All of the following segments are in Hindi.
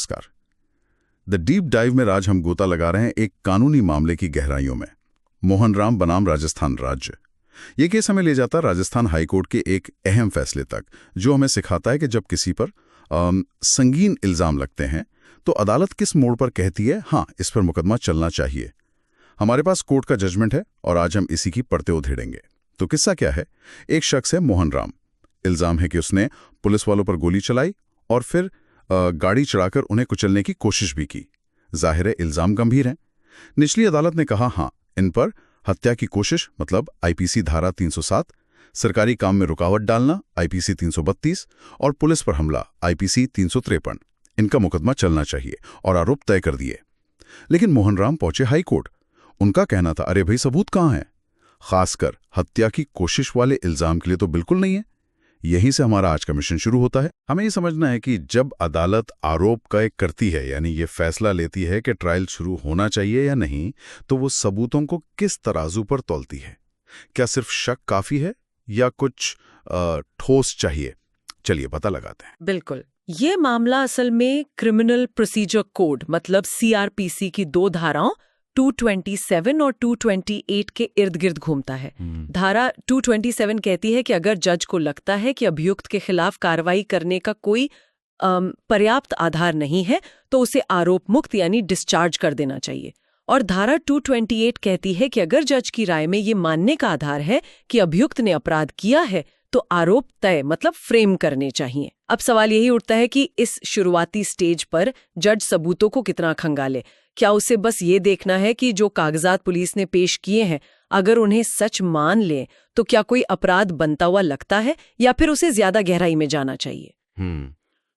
नमस्कार। द डीप डाइव में आज हम गोता लगा रहे हैं एक कानूनी मामले की गहराइयों में। मोहन राम बनाम राजस्थान राज्य। ये केस हमें ले जाता राजस्थान हाईकोर्ट के एक अहम फैसले तक, जो हमें सिखाता है कि जब किसी पर संगीन इल्जाम लगते हैं तो अदालत किस मोड़ पर कहती है हाँ, इस पर मुकदमा चलना चाहिए। हमारे पास कोर्ट का जजमेंट है और आज हम इसी की परतें उधेड़ेंगे। तो किस्सा क्या है? एक शख्स है मोहन राम। इल्जाम है कि उसने पुलिस वालों पर गोली चलाई और फिर गाड़ी चढ़ाकर उन्हें कुचलने की कोशिश भी की। जाहिर है इल्जाम गंभीर है। निचली अदालत ने कहा हाँ, इन पर हत्या की कोशिश मतलब आईपीसी धारा 307, सरकारी काम में रुकावट डालना आईपीसी 332 और पुलिस पर हमला आईपीसी 353, इनका मुकदमा चलना चाहिए और आरोप तय कर दिए। लेकिन मोहन राम पहुंचे हाईकोर्ट। उनका कहना था अरे भाई, सबूत कहाँ है? खासकर हत्या की कोशिश वाले इल्जाम के लिए तो बिल्कुल नहीं है। यहीं से हमारा आज का मिशन शुरू होता है। हमें ये समझना है कि जब अदालत आरोप तय करती है, यानी ये फैसला लेती है कि ट्रायल शुरू होना चाहिए या नहीं, तो वो सबूतों को किस तराजू पर तौलती है। क्या सिर्फ शक काफी है या कुछ ठोस चाहिए? चलिए पता लगाते हैं। बिल्कुल। ये मामला असल में क्रिमिनल प्रोसीजर कोड मतलब सीआरपीसी की दो धाराओं 227 और 228 के इर्द गिर्द घूमता है। धारा 227 कहती है कि अगर जज को लगता है कि अभियुक्त के खिलाफ कार्रवाई करने का कोई पर्याप्त आधार नहीं है तो उसे आरोप मुक्त यानी डिस्चार्ज कर देना चाहिए। और धारा 228 कहती है कि अगर जज की राय में ये मानने का आधार है कि अभियुक्त ने अपराध किया है तो आरोप तय मतलब फ्रेम करने चाहिए। अब सवाल यही उठता है कि इस शुरुआती स्टेज पर जज सबूतों को कितना खंगाले। क्या उसे बस ये देखना है कि जो कागजात पुलिस ने पेश किए हैं अगर उन्हें सच मान ले तो क्या कोई अपराध बनता हुआ लगता है, या फिर उसे ज्यादा गहराई में जाना चाहिए?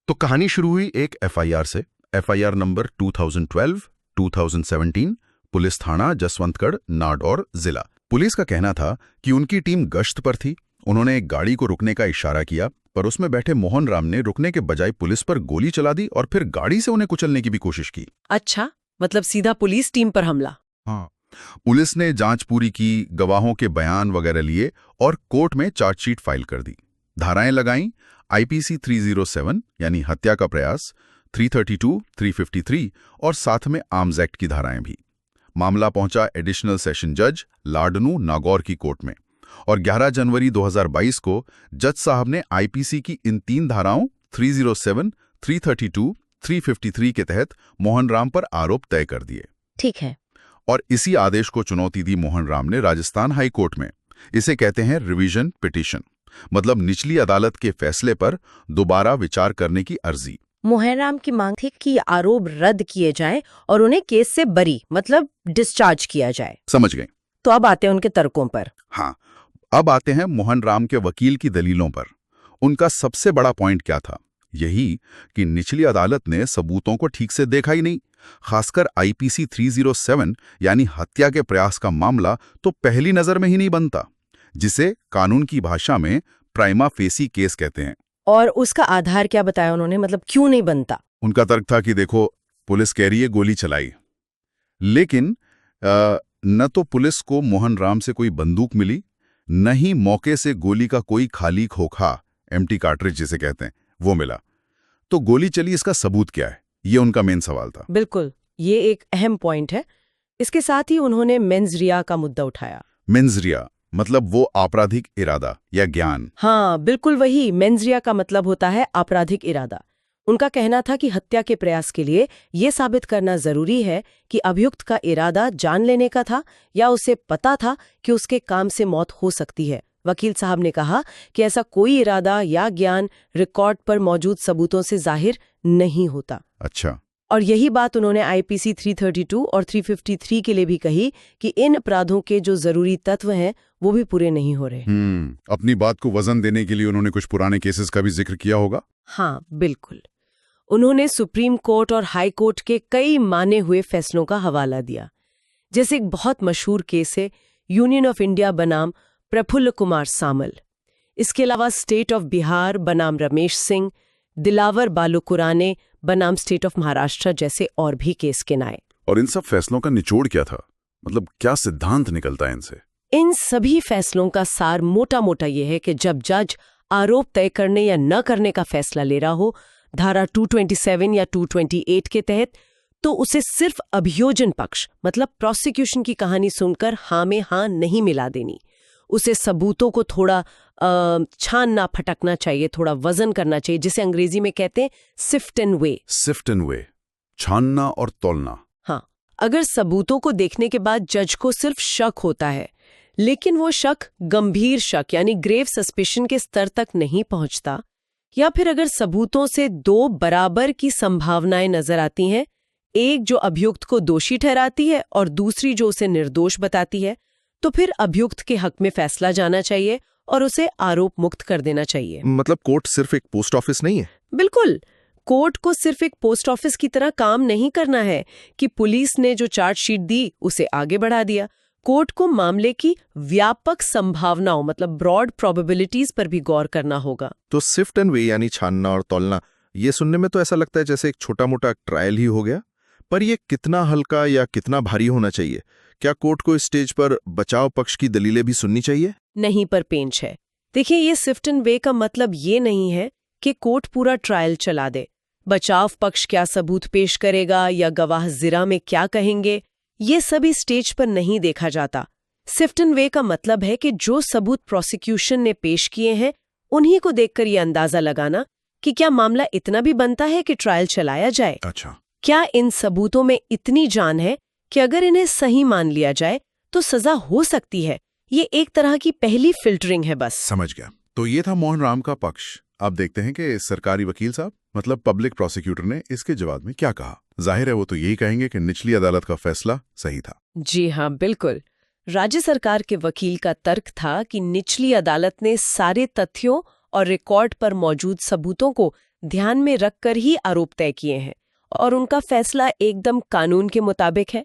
तो कहानी शुरू हुई एक एफआईआर से। एफआईआर नंबर 2012-2017, पुलिस थाना जसवंतगढ़, नाडौर जिला। पुलिस का कहना था कि उनकी टीम गश्त पर थी। उन्होंने एक गाड़ी को रुकने का इशारा किया, पर उसमें बैठे मोहन राम ने रुकने के बजाय पुलिस पर गोली चला दी और फिर गाड़ी से उन्हें कुचलने की भी कोशिश की। अच्छा, मतलब सीधा पुलिस टीम पर हमला। हाँ, पुलिस ने जांच पूरी की, गवाहों के बयान वगैरह लिए और कोर्ट में चार्जशीट फाइल कर दी। धाराएं लगाईं आईपीसी 307 यानी हत्या का प्रयास, 332, 353 और साथ में आर्म्स एक्ट की धाराएं भी। मामला पहुंचा एडिशनल सेशन जज लाडनू नागौर की कोर्ट में और 11 जनवरी 2022 को जज साहब ने आईपीसी की इन 3 धाराओं 307, 332, 353 के तहत मोहन राम पर आरोप तय कर दिए। ठीक है। और इसी आदेश को चुनौती दी मोहन राम ने राजस्थान हाई कोर्ट में। इसे कहते हैं रिवीजन पिटीशन, मतलब निचली अदालत के फैसले पर दोबारा विचार करने की अर्जी। मोहन राम की मांग थी कि आरोप रद्द किए जाएं और उन्हें केस से बरी मतलब डिस्चार्ज किया जाए। समझ गए। तो अब आते हैं उनके तर्कों पर। हाँ, अब आते हैं मोहन राम के वकील की दलीलों पर। उनका सबसे बड़ा पॉइंट क्या था? यही कि निचली अदालत ने सबूतों को ठीक से देखा ही नहीं। खासकर आईपीसी 307 यानी हत्या के प्रयास का मामला तो पहली नजर में ही नहीं बनता, जिसे कानून की भाषा में प्राइमा फेसी केस कहते हैं। और उसका आधार क्या बताया उन्होंने, मतलब क्यों नहीं बनता? उनका तर्क था कि देखो, पुलिस कह रही है गोली चलाई, लेकिन न तो पुलिस को मोहन राम से कोई बंदूक मिली, न ही मौके से गोली का कोई खाली खोखा एम्प्टी कार्ट्रिज जिसे कहते हैं वो मिला। तो गोली चली, इसका सबूत क्या है? ये उनका मेन सवाल था। बिल्कुल, ये एक अहम पॉइंट है। इसके साथ ही उन्होंने मेंस रिया का मुद्दा उठाया। मेंस रिया मतलब वो आपराधिक इरादा या ज्ञान। हाँ, बिल्कुल वही। मेंस रिया का मतलब होता है आपराधिक इरादा। उनका कहना था कि हत्या के प्रयास के लिए ये साबित करना जरूरी है कि अभियुक्त का इरादा जान लेने का था या उसे पता था कि उसके काम से मौत हो सकती है। वकील साहब ने कहा कि ऐसा कोई इरादा या ज्ञान रिकॉर्ड पर मौजूद सबूतों से जाहिर नहीं होता। अच्छा। और यही बात उन्होंने आईपीसी 332 और 353 के लिए भी कही कि इन अपराधों के जो जरूरी तत्व हैं वो भी पूरे नहीं हो रहे। अपनी बात को वजन देने के लिए उन्होंने कुछ पुराने केसेस का भी जिक्र किया होगा। हाँ, बिल्कुल। उन्होंने सुप्रीम कोर्ट और हाई कोर्ट के कई माने हुए फैसलों का हवाला दिया। जैसे एक बहुत मशहूर केस है यूनियन ऑफ इंडिया बनाम प्रफुल्ल कुमार सामल। इसके अलावा स्टेट ऑफ बिहार बनाम रमेश सिंह, दिलावर बालूकुराने बनाम स्टेट ऑफ महाराष्ट्र जैसे और भी केस गिनाए। और इन सब फैसलों का निचोड़ क्या था? मतलब क्या सिद्धांत निकलता है इनसे? इन सभी फैसलों का सार मोटा मोटा ये है कि जब जज आरोप तय करने या न करने का फैसला ले रहा हो धारा 227 या 228 के तहत, तो उसे सिर्फ अभियोजन पक्ष मतलब प्रोसिक्यूशन की कहानी सुनकर हाँ में हाँ नहीं मिला देनी। उसे सबूतों को थोड़ा छानना फटकना चाहिए, थोड़ा वजन करना चाहिए, जिसे अंग्रेजी में कहते हैं sift and weigh. Sift and weigh, छानना और तौलना। हाँ, अगर सबूतों को देखने के बाद जज को सिर्फ शक होता है, लेकिन वो शक गंभीर शक यानी ग्रेव सस्पिशन के स्तर तक नहीं पहुंचता, या फिर अगर सबूतों से दो बराबर की संभावनाएं नजर आती हैं, एक जो अभियुक्त को दोषी ठहराती है और दूसरी जो उसे निर्दोष बताती है, तो फिर अभियुक्त के हक में फैसला जाना चाहिए और उसे आरोप मुक्त कर देना चाहिए। मतलब कोर्ट सिर्फ एक पोस्ट ऑफिस नहीं है? बिल्कुल, कोर्ट को सिर्फ एक पोस्ट ऑफिस की तरह काम नहीं करना है कि पुलिस ने जो चार्जशीट दी उसे आगे बढ़ा दिया। कोर्ट को मामले की व्यापक संभावनाओं मतलब ब्रॉड प्रोबेबिलिटीज पर भी गौर करना होगा। तो सिफ्ट एंड वे यानी छानना और तौलना, ये सुनने में तो ऐसा लगता है जैसे एक छोटा मोटा ट्रायल ही हो गया, पर ये कितना हल्का या कितना भारी होना चाहिए? क्या कोर्ट को इस स्टेज पर बचाव पक्ष की दलीलें भी सुननी चाहिए? नहीं, पर पेंच है। देखिए, ये सिफ्ट एंड वे का मतलब ये नहीं है कि कोर्ट पूरा ट्रायल चला दे। बचाव पक्ष क्या सबूत पेश करेगा या गवाह जिरा में क्या कहेंगे, ये सभी स्टेज पर नहीं देखा जाता। सिफ्ट एंड वे का मतलब है कि जो सबूत प्रोसिक्यूशन ने पेश किए हैं उन्हीं को देखकर ये अंदाजा लगाना कि क्या मामला इतना भी बनता है कि ट्रायल चलाया जाए। अच्छा, क्या इन सबूतों में इतनी जान है कि अगर इन्हें सही मान लिया जाए तो सजा हो सकती है। ये एक तरह की पहली फिल्टरिंग है बस। समझ गया। तो ये था मोहन राम का पक्ष। अब देखते हैं कि सरकारी वकील साहब मतलब पब्लिक प्रोसिक्यूटर ने इसके जवाब में क्या कहा। जाहिर है वो तो यही कहेंगे कि निचली अदालत का फैसला सही था। जी हाँ, बिल्कुल। राज्य सरकार के वकील का तर्क था कि निचली अदालत ने सारे तथ्यों और रिकॉर्ड पर मौजूद सबूतों को ध्यान में रखकर ही आरोप तय किए हैं और उनका फैसला एकदम कानून के मुताबिक है।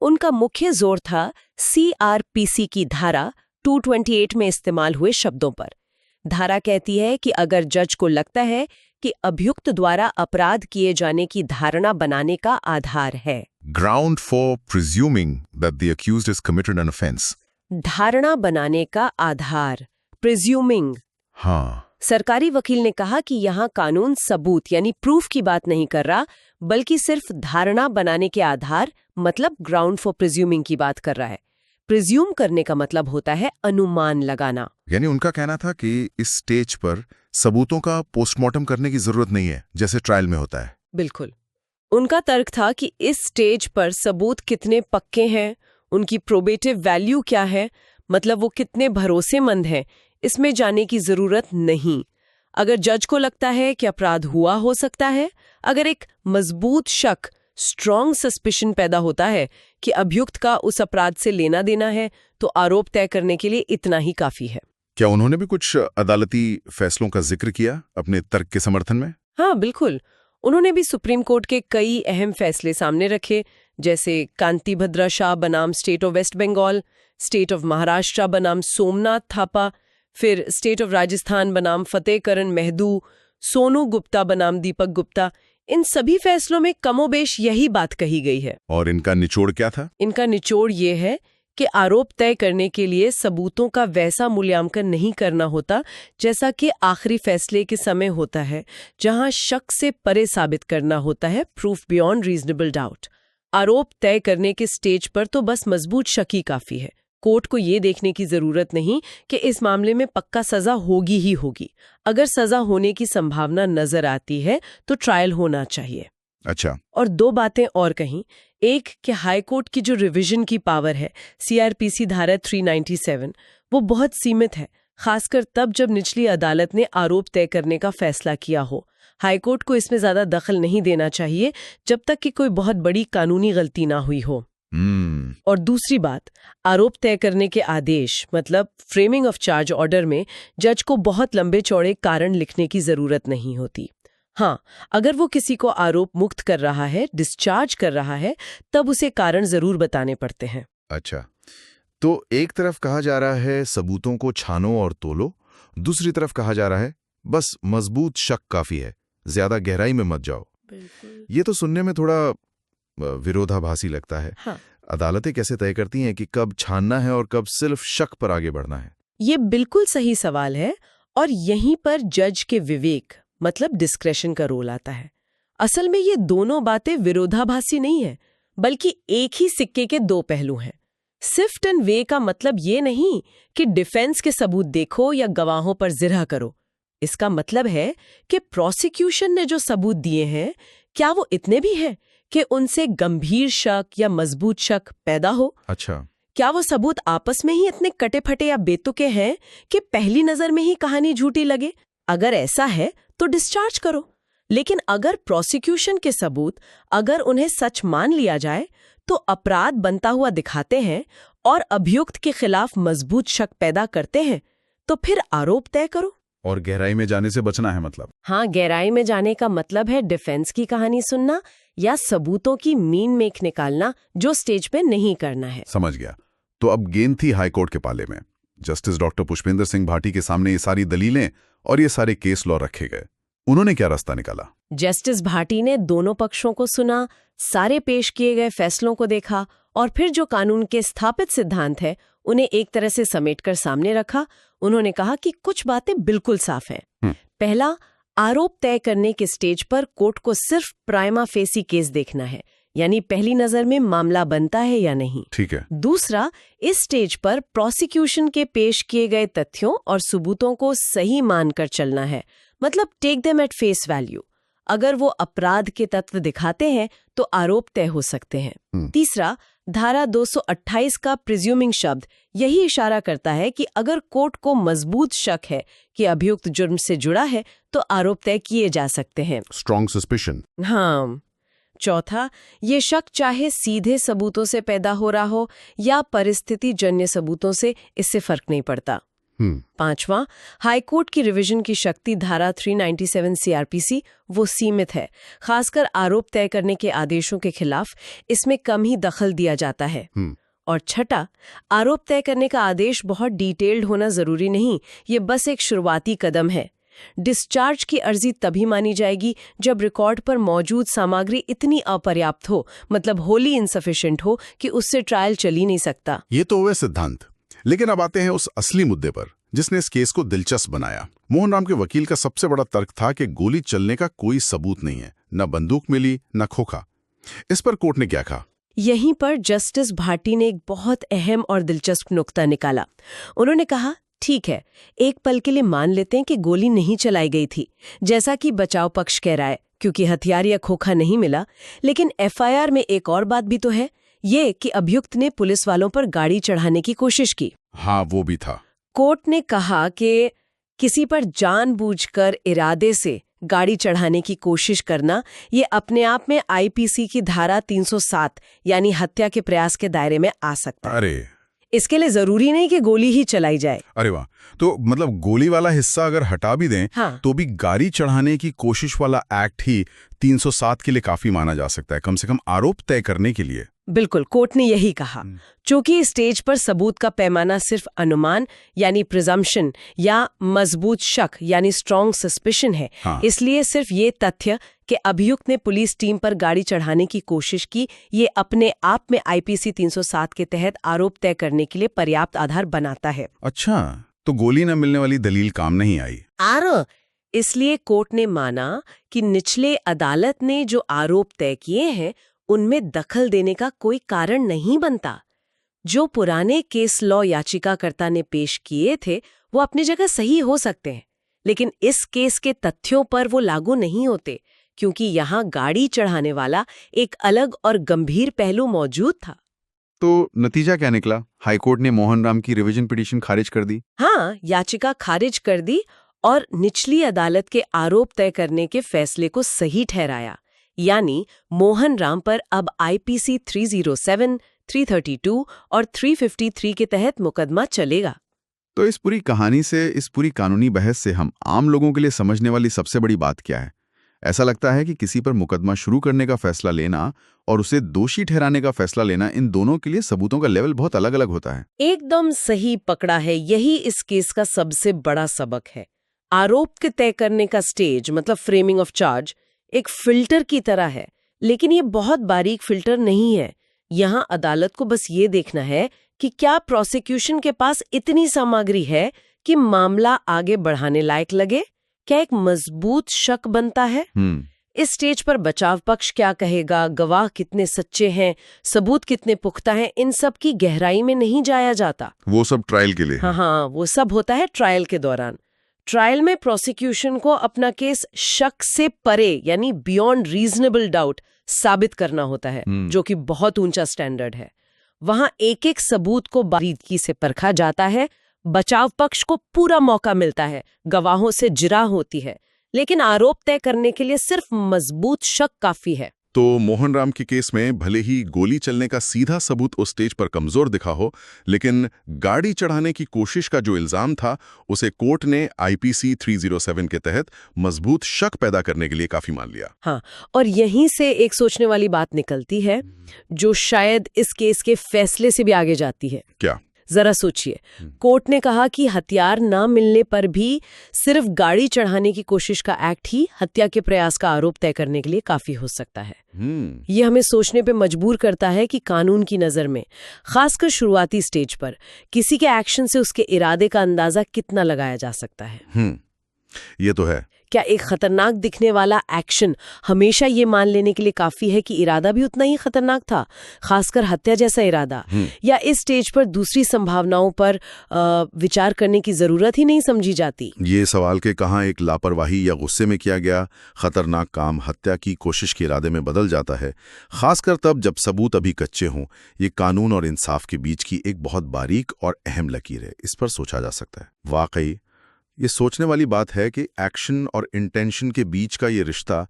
उनका मुख्य जोर था CRPC की धारा 228 में इस्तेमाल हुए शब्दों पर। धारा कहती है कि अगर जज को लगता है कि अभियुक्त द्वारा अपराध किए जाने की धारणा बनाने का आधार है, ground for presuming that the accused is committed an offence. धारणा बनाने का आधार, प्रिज्यूमिंग। हाँ, सरकारी वकील ने कहा कि यहाँ कानून सबूत यानी प्रूफ की बात नहीं कर रहा, बल्कि सिर्फ धारणा बनाने के आधार मतलब ग्राउंड फॉर प्रिज्यूमिंग की बात कर रहा है। प्रिज्यूम करने का मतलब होता है अनुमान लगाना। यानी उनका कहना था कि इस स्टेज पर सबूतों का पोस्टमार्टम करने की जरूरत नहीं है जैसे ट्रायल में होता है। बिल्कुल। उनका तर्क था कि इस स्टेज पर सबूत कितने पक्के हैं, उनकी प्रोबेटिव वैल्यू क्या है, मतलब वो कितने भरोसेमंद हैं, इसमें जाने की जरूरत नहीं। अगर जज को लगता है कि अपराध हुआ हो सकता है, अगर एक मजबूत शक स्ट्रॉन्ग सस्पिशन पैदा होता है कि अभियुक्त का उस अपराध से लेना देना है, तो आरोप तय करने के लिए इतना ही काफी है। क्या उन्होंने भी कुछ अदालती फैसलों का जिक्र किया अपने तर्क के समर्थन में? हाँ, बिल्कुल। उन्होंने भी सुप्रीम कोर्ट के कई अहम फैसले सामने रखे, जैसे कांति भद्रा शाह बनाम state of West Bengal, state of Maharashtra बनाम सोमनाथ थापा, फिर स्टेट ऑफ राजस्थान बनाम फतेहकरण महदू, सोनू गुप्ता बनाम दीपक गुप्ता। इन सभी फैसलों में कमोबेश यही बात कही गई है। और इनका निचोड़ क्या था? इनका निचोड़ ये है कि आरोप तय करने के लिए सबूतों का वैसा मूल्यांकन नहीं करना होता जैसा कि आखिरी फैसले के समय होता है, जहां शक से परे साबित करना होता है, प्रूफ बियॉन्ड रीजनेबल डाउट। आरोप तय करने के स्टेज पर तो बस मजबूत शक ही काफी है। कोर्ट को ये देखने की जरूरत नहीं कि इस मामले में पक्का सजा होगी ही होगी। अगर सजा होने की संभावना नजर आती है तो ट्रायल होना चाहिए। अच्छा। और दो बातें और कहीं, एक कि हाई कोर्ट की जो रिवीजन की पावर है CRPC धारा 397, वो बहुत सीमित है, खासकर तब जब निचली अदालत ने आरोप तय करने का फैसला किया हो। हाई कोर्ट को इसमें ज्यादा दखल नहीं देना चाहिए जब तक कि कोई बहुत बड़ी कानूनी गलती ना हुई हो। और दूसरी बात, आरोप तय करने के आदेश मतलब फ्रेमिंग ऑफ चार्ज ऑर्डर में जज को बहुत लंबे चौड़े कारण लिखने की जरूरत नहीं होती। हाँ, अगर वो किसी को आरोप मुक्त कर रहा है, डिस्चार्ज कर रहा है, तब उसे कारण जरूर बताने पड़ते हैं। अच्छा, तो एक तरफ कहा जा रहा है सबूतों को छानो और तोलो, दूसरी तरफ कहा जा रहा है बस मजबूत शक काफी है, ज्यादा गहराई में मत जाओ। ये तो सुनने में थोड़ा विरोधाभासी लगता है। हाँ। अदालतें कैसे तय करती हैं कि कब छानना है और कब सिर्फ शक पर आगे बढ़ना है? ये बिल्कुल सही सवाल है और यहीं पर जज के विवेक मतलब डिस्क्रेशन का रोल आता है। असल में ये दोनों बातें विरोधाभासी नहीं है, बल्कि एक ही सिक्के के दो पहलू हैं। सिफ्ट एंड वे का मतलब ये नहीं कि डिफेंस के सबूत देखो या गवाहों पर जिरह करो। इसका मतलब है कि प्रोसिक्यूशन ने जो सबूत दिए हैं, क्या वो इतने भी हैं कि उनसे गंभीर शक या मजबूत शक पैदा हो? अच्छा, क्या वो सबूत आपस में ही इतने कटे फटे या बेतुके हैं कि पहली नजर में ही कहानी झूठी लगे? अगर ऐसा है तो डिस्चार्ज करो। लेकिन अगर प्रोसिक्यूशन के सबूत, अगर उन्हें सच मान लिया जाए, तो अपराध बनता हुआ दिखाते हैं और अभियुक्त के खिलाफ मजबूत शक पैदा करते हैं, तो फिर आरोप तय करो। और गहराई में जाने से बचना है मतलब? हाँ, गहराई में जाने का मतलब है डिफेंस की कहानी सुनना या सबूतों की मीन मेख निकालना, जो स्टेज पे नहीं करना है। समझ गया। तो अब गेंद थी हाईकोर्ट के पाले में। जस्टिस डॉक्टर पुष्पेंद्र सिंह भाटी के सामने ये सारी दलीलें और ये सारे केस लॉ रखे गए। उन्होंने क्या रास्ता निकाला? जस्टिस भाटी ने दोनों पक्षों को सुना, सारे पेश किए गए फैसलों को देखा और फिर जो कानून के स्थापित सिद्धांत है उन्हें एक तरह से समेटकर सामने रखा। उन्होंने कहा कि कुछ बातें बिल्कुल साफ हैं। पहला, आरोप तय करने के स्टेज पर कोर्ट को सिर्फ प्राइमा फेसी केस देखना है, यानी पहली नजर में मामला बनता है या नहीं। ठीक है। दूसरा, इस स्टेज पर प्रोसिक्यूशन के पेश किए गए तथ्यों और सबूतों को सही मानकर चलना है, मतलब take them at face value. अगर वो अपराध के तत्व दिखाते हैं तो आरोप तय हो सकते हैं। तीसरा, धारा 228 का प्रिज्यूमिंग शब्द यही इशारा करता है कि अगर कोर्ट को मजबूत शक है कि अभियुक्त जुर्म से जुड़ा है तो आरोप तय किए जा सकते हैं। Strong suspicion. हाँ। चौथा, ये शक चाहे सीधे सबूतों से पैदा हो रहा हो या परिस्थिति जन्य सबूतों से, इससे फर्क नहीं पड़ता। पांचवां, हाईकोर्ट की रिवीजन की शक्ति धारा 397 सीआरपीसी वो सीमित है, खासकर आरोप तय करने के आदेशों के खिलाफ इसमें कम ही दखल दिया जाता है। और छठा, आरोप तय करने का आदेश बहुत डिटेल्ड होना जरूरी नहीं, ये बस एक शुरुआती कदम है। डिस्चार्ज की अर्जी तभी मानी जाएगी जब रिकॉर्ड पर मौजूद सामग्री इतनी अपर्याप्त हो, मतलब होली इनसफिशिएंट हो कि उससे ट्रायल चल ही नहीं सकता। ये तो हुए सिद्धांत, लेकिन अब आते हैं उस असली मुद्दे पर जिसने इस केस को दिलचस्प बनाया। मोहन राम के वकील का सबसे बड़ा तर्क था कि गोली चलने का कोई सबूत नहीं है, न बंदूक मिली न खोखा। इस पर कोर्ट ने क्या कहा? यहीं पर जस्टिस भाटी ने एक बहुत अहम और दिलचस्प नुक्ता निकाला। उन्होंने कहा, ठीक है, एक पल के लिए मान लेते हैं कि गोली नहीं चलाई गई थी, जैसा कि बचाव पक्ष कह रहा है, क्योंकि हथियार या खोखा नहीं मिला। लेकिन एफआईआर में एक और बात भी तो है, ये कि अभियुक्त ने पुलिस वालों पर गाड़ी चढ़ाने की कोशिश की। हाँ, वो भी था। कोर्ट ने कहा कि किसी पर जानबूझकर इरादे से गाड़ी चढ़ाने की कोशिश करना ये अपने आप में आईपीसी की धारा 307 यानी हत्या के प्रयास के दायरे में आ सकता है। अरे, इसके लिए जरूरी नहीं कि गोली ही चलाई जाए। अरे वाह, तो मतलब गोली वाला हिस्सा अगर हटा भी दें, हाँ। तो भी गाड़ी चढ़ाने की कोशिश वाला एक्ट ही 307 के लिए काफी माना जा सकता है, कम से कम आरोप तय करने के लिए। बिल्कुल, कोर्ट ने यही कहा। चूंकि स्टेज पर सबूत का पैमाना सिर्फ अनुमान यानी प्रिजम्पशन या मजबूत शक यानी स्ट्रॉन्ग सस्पिशन है, हाँ। इसलिए सिर्फ ये तथ्य कि अभियुक्त ने पुलिस टीम पर गाड़ी चढ़ाने की कोशिश की, ये अपने आप में आईपीसी 307 के तहत आरोप तय करने के लिए पर्याप्त आधार बनाता है। अच्छा, तो गोली न मिलने वाली दलील काम नहीं आई। इसलिए कोर्ट ने माना कि निचले अदालत ने जो आरोप तय किए हैं उनमें दखल देने का कोई कारण नहीं बनता। जो पुराने केस लॉ याचिकाकर्ता ने पेश किए थे वो अपनी जगह सही हो सकते हैं, लेकिन इस केस के तथ्यों पर वो लागू नहीं होते, क्योंकि यहाँ गाड़ी चढ़ाने वाला एक अलग और गंभीर पहलू मौजूद था। तो नतीजा क्या निकला? हाईकोर्ट ने मोहन राम की रिवीजन पिटीशन खारिज कर दी। हाँ, याचिका खारिज कर दी और निचली अदालत के आरोप तय करने के फैसले को सही ठहराया, यानी मोहन राम पर अब आईपीसी 307, 332 और 353 के तहत मुकदमा चलेगा। तो इस पूरी कहानी से, इस पूरी कानूनी बहस से हम आम लोगों के लिए समझने वाली सबसे बड़ी बात क्या है? ऐसा लगता है कि किसी पर मुकदमा शुरू करने का फैसला लेना और उसे दोषी ठहराने का फैसला लेना, इन दोनों के लिए सबूतों का लेवल बहुत अलग अलग होता है। एकदम सही पकड़ा है, यही इस केस का सबसे बड़ा सबक है। आरोप के तय करने का स्टेज, मतलब फ्रेमिंग ऑफ चार्ज, एक फिल्टर की तरह है, लेकिन ये बहुत बारीक फिल्टर नहीं है। यहाँ अदालत को बस ये देखना है कि क्या प्रोसिक्यूशन के पास इतनी सामग्री है कि मामला आगे बढ़ाने लायक लगे, क्या एक मजबूत शक बनता है? इस स्टेज पर बचाव पक्ष क्या कहेगा, गवाह कितने सच्चे हैं, सबूत कितने पुख्ता हैं, इन सब की गहराई में नहीं जाया जाता। वो सब ट्रायल के लिए। हाँ, वो सब होता है ट्रायल के दौरान। ट्रायल में प्रोसिक्यूशन को अपना केस शक से परे यानी बियॉन्ड रीजनेबल डाउट साबित करना होता है, जो कि बहुत ऊंचा स्टैंडर्ड है। वहां एक एक सबूत को बारीकी से परखा जाता है, बचाव पक्ष को पूरा मौका मिलता है, गवाहों से जिरा होती है, लेकिन आरोप तय करने के लिए सिर्फ मजबूत शक काफी है। तो मोहन राम के केस में भले ही गोली चलने का सीधा सबूत उस स्टेज पर कमजोर दिखा हो, लेकिन गाड़ी चढ़ाने की कोशिश का जो इल्जाम था उसे कोर्ट ने आईपीसी 307 के तहत मजबूत शक पैदा करने के लिए काफी मान लिया। हाँ, और यहीं से एक सोचने वाली बात निकलती है जो शायद इस केस के फैसले से भी आगे जाती है। क्या? जरा सोचिए, कोर्ट ने कहा कि हथियार ना मिलने पर भी सिर्फ गाड़ी चढ़ाने की कोशिश का एक्ट ही हत्या के प्रयास का आरोप तय करने के लिए काफी हो सकता है। ये हमें सोचने पे मजबूर करता है कि कानून की नजर में, खासकर शुरुआती स्टेज पर, किसी के एक्शन से उसके इरादे का अंदाजा कितना लगाया जा सकता है। ये तो है। क्या एक खतरनाक दिखने वाला एक्शन हमेशा ये मान लेने के लिए काफी है कि इरादा भी उतना ही खतरनाक था, खासकर हत्या जैसा इरादा? या इस स्टेज पर दूसरी संभावनाओं पर विचार करने की जरूरत ही नहीं समझी जाती? ये सवाल के कहाँ एक लापरवाही या गुस्से में किया गया खतरनाक काम हत्या की कोशिश के इरादे में बदल जाता है, खासकर तब जब सबूत अभी कच्चे हों। ये कानून और इंसाफ के बीच की एक बहुत बारीक और अहम लकीर है, इस पर सोचा जा सकता है। वाकई ये सोचने वाली बात है कि एक्शन और इंटेंशन के बीच का ये रिश्ता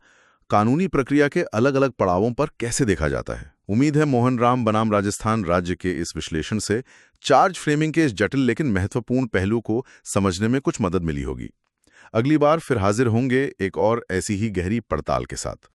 कानूनी प्रक्रिया के अलग अलग पड़ावों पर कैसे देखा जाता है। उम्मीद है मोहन राम बनाम राजस्थान राज्य के इस विश्लेषण से चार्ज फ्रेमिंग के इस जटिल लेकिन महत्वपूर्ण पहलू को समझने में कुछ मदद मिली होगी। अगली बार फिर हाजिर होंगे एक और ऐसी ही गहरी पड़ताल के साथ।